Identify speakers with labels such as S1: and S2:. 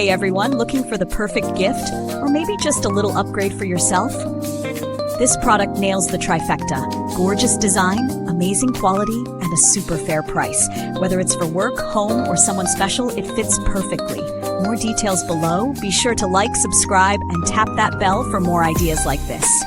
S1: Hey everyone, looking for the perfect gift? Or maybe just a little upgrade for yourself? This product nails the trifecta. Gorgeous design, amazing quality, and a super fair price. Whether it's for work, home, or someone special, it fits perfectly. More details below. Be sure to like, subscribe, and tap that bell for more ideas like this.